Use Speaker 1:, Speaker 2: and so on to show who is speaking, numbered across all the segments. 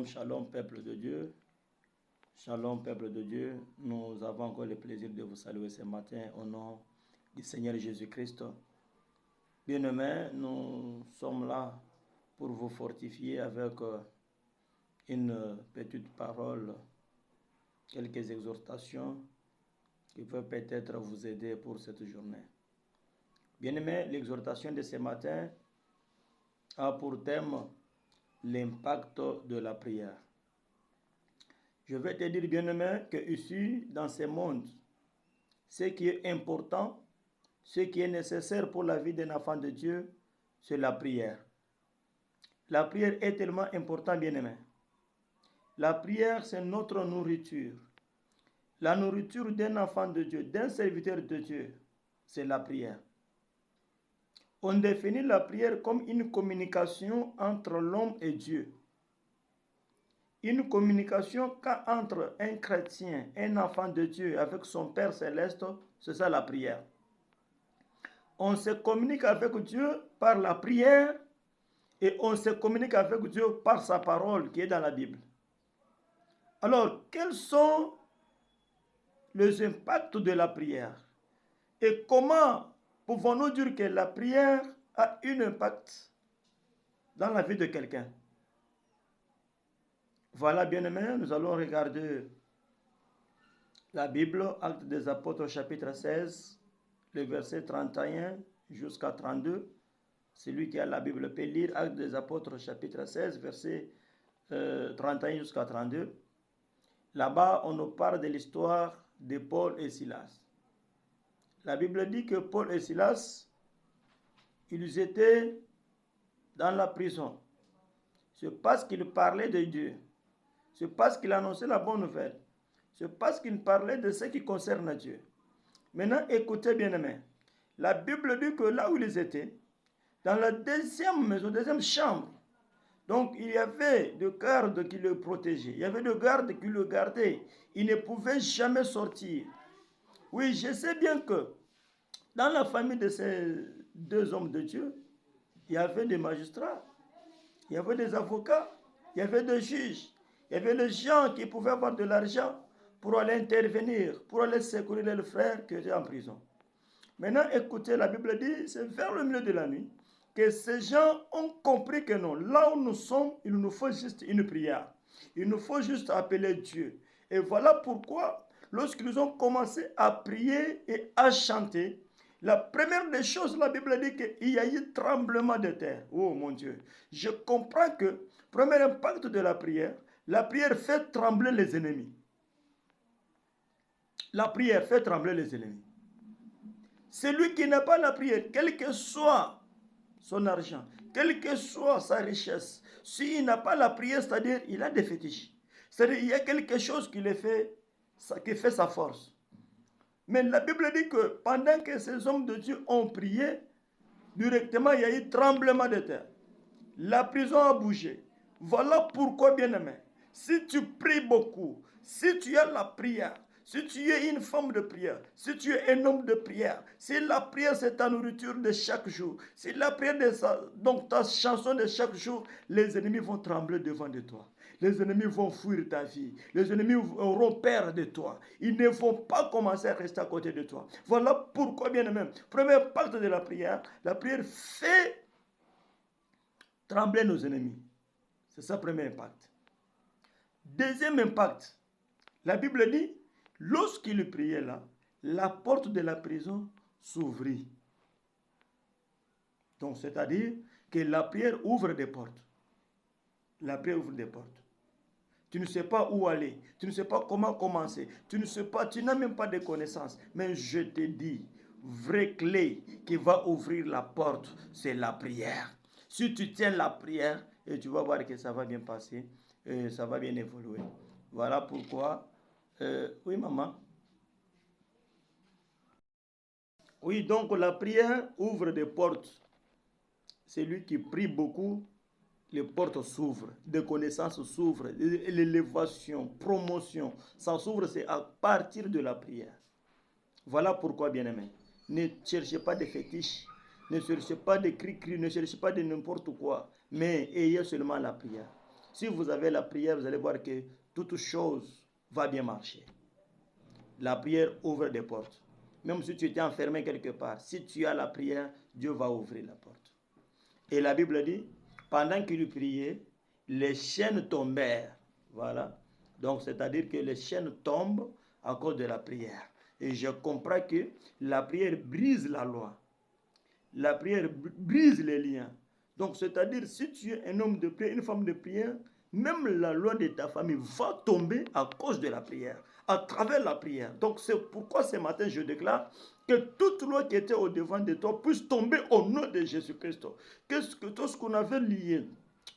Speaker 1: Shalom, peuple de Dieu. Shalom, peuple de Dieu. Nous avons encore le plaisir de vous saluer ce matin au nom du Seigneur Jésus-Christ. Bien-aimés, nous sommes là pour vous fortifier avec une petite parole, quelques exhortations qui peuvent peut-être vous aider pour cette journée. Bien-aimés, l'exhortation de ce matin a pour thème l'impact de la prière. Je vais te dire, bien-aimé, que ici, dans ce monde, ce qui est important, ce qui est nécessaire pour la vie d'un enfant de Dieu, c'est la prière. La prière est tellement importante, bien-aimé. La prière, c'est notre nourriture. La nourriture d'un enfant de Dieu, d'un serviteur de Dieu, c'est la prière. On définit la prière comme une communication entre l'homme et Dieu. Une communication entre un chrétien, un enfant de Dieu avec son Père céleste, c'est ça la prière. On se communique avec Dieu par la prière et on se communique avec Dieu par sa parole qui est dans la Bible. Alors, quels sont les impacts de la prière? Et comment pouvons-nous dire que la prière a un impact dans la vie de quelqu'un? Voilà, bien-aimés, nous allons regarder la Bible, Actes des Apôtres, chapitre 16, le verset 31 jusqu'à 32. Celui qui a la Bible peut lire Actes des Apôtres, chapitre 16, verset 31 jusqu'à 32. Là-bas, on nous parle de l'histoire de Paul et Silas. La Bible dit que Paul et Silas, ils étaient dans la prison. C'est parce qu'ils parlaient de Dieu. C'est parce qu'ils annonçaient la bonne nouvelle. C'est parce qu'ils parlaient de ce qui concerne Dieu. Maintenant, écoutez bien aimés. La Bible dit que là où ils étaient, dans la deuxième maison, deuxième chambre, donc il y avait des gardes qui le protégeaient. Il y avait des gardes qui le gardaient. Il ne pouvait jamais sortir. Oui, je sais bien que dans la famille de ces deux hommes de Dieu, il y avait des magistrats, il y avait des avocats, il y avait des juges, il y avait des gens qui pouvaient avoir de l'argent pour aller intervenir, pour aller secourir le frère qui était en prison. Maintenant, écoutez, la Bible dit, c'est vers le milieu de la nuit que ces gens ont compris que non, là où nous sommes, il nous faut juste une prière. Il nous faut juste appeler Dieu. Et voilà pourquoi, lorsqu'ils ont commencé à prier et à chanter, la première des choses, la Bible dit qu'il y a eu tremblement de terre. Oh mon Dieu, je comprends que, premier impact de la prière fait trembler les ennemis. La prière fait trembler les ennemis. Celui qui n'a pas la prière, quel que soit son argent, quelle que soit sa richesse, s'il n'a pas la prière, c'est-à-dire il a des fétiches. C'est-à-dire il y a quelque chose qui fait sa force. Mais la Bible dit que pendant que ces hommes de Dieu ont prié, directement il y a eu tremblement de terre. La prison a bougé. Voilà pourquoi, bien-aimé, si tu pries beaucoup, si tu as la prière, si tu es une femme de prière, si tu es un homme de prière, si la prière c'est ta nourriture de chaque jour, si la prière donc ta chanson de chaque jour, les ennemis vont trembler devant de toi. Les ennemis vont fuir ta vie. Les ennemis auront peur de toi. Ils ne vont pas commencer à rester à côté de toi. Voilà pourquoi, bien-aimé, premier pacte de la prière fait trembler nos ennemis. C'est ça, premier impact. Deuxième impact, la Bible dit, lorsqu'il priait là, la porte de la prison s'ouvrit. Donc, c'est-à-dire que la prière ouvre des portes. La prière ouvre des portes. Tu ne sais pas où aller, tu ne sais pas comment commencer, tu n'as même pas de connaissances. Mais je te dis, vraie clé qui va ouvrir la porte, c'est la prière. Si tu tiens la prière, et tu vas voir que ça va bien passer, et ça va bien évoluer. Voilà pourquoi. Oui, maman. Oui, donc la prière ouvre des portes. Celui qui prie beaucoup, les portes s'ouvrent, des connaissances s'ouvrent, l'élévation, promotion, ça s'ouvre, c'est à partir de la prière. Voilà pourquoi, bien-aimés, ne cherchez pas de fétiches, ne cherchez pas de cris-cris, ne cherchez pas de n'importe quoi, mais ayez seulement la prière. Si vous avez la prière, vous allez voir que toute chose va bien marcher. La prière ouvre des portes. Même si tu étais enfermé quelque part, si tu as la prière, Dieu va ouvrir la porte. Et la Bible dit, pendant qu'il priait, les chaînes tombèrent. Voilà. Donc, c'est-à-dire que les chaînes tombent à cause de la prière. Et je comprends que la prière brise la loi. La prière brise les liens. Donc, c'est-à-dire, si tu es un homme de prière, une femme de prière, même la loi de ta famille va tomber à cause de la prière, à travers la prière. Donc, c'est pourquoi ce matin, je déclare que toute loi qui était au devant de toi puisse tomber au nom de Jésus-Christ. Que tout ce qu'on avait lié,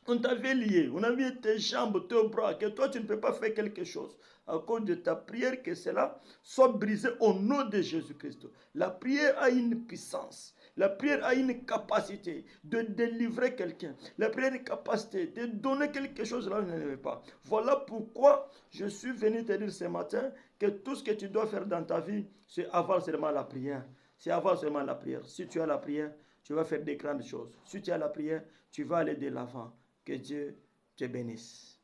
Speaker 1: on t'avait lié, on avait tes jambes, tes bras, que toi tu ne peux pas faire quelque chose à cause de ta prière, que cela soit brisé au nom de Jésus-Christ. La prière a une puissance. La prière a une capacité de délivrer quelqu'un. La prière a une capacité de donner quelque chose là où il n'y avait pas. Voilà pourquoi je suis venu te dire ce matin que tout ce que tu dois faire dans ta vie, c'est avoir seulement la prière. C'est avoir seulement la prière. Si tu as la prière, tu vas faire des grandes choses. Si tu as la prière, tu vas aller de l'avant. Que Dieu te bénisse.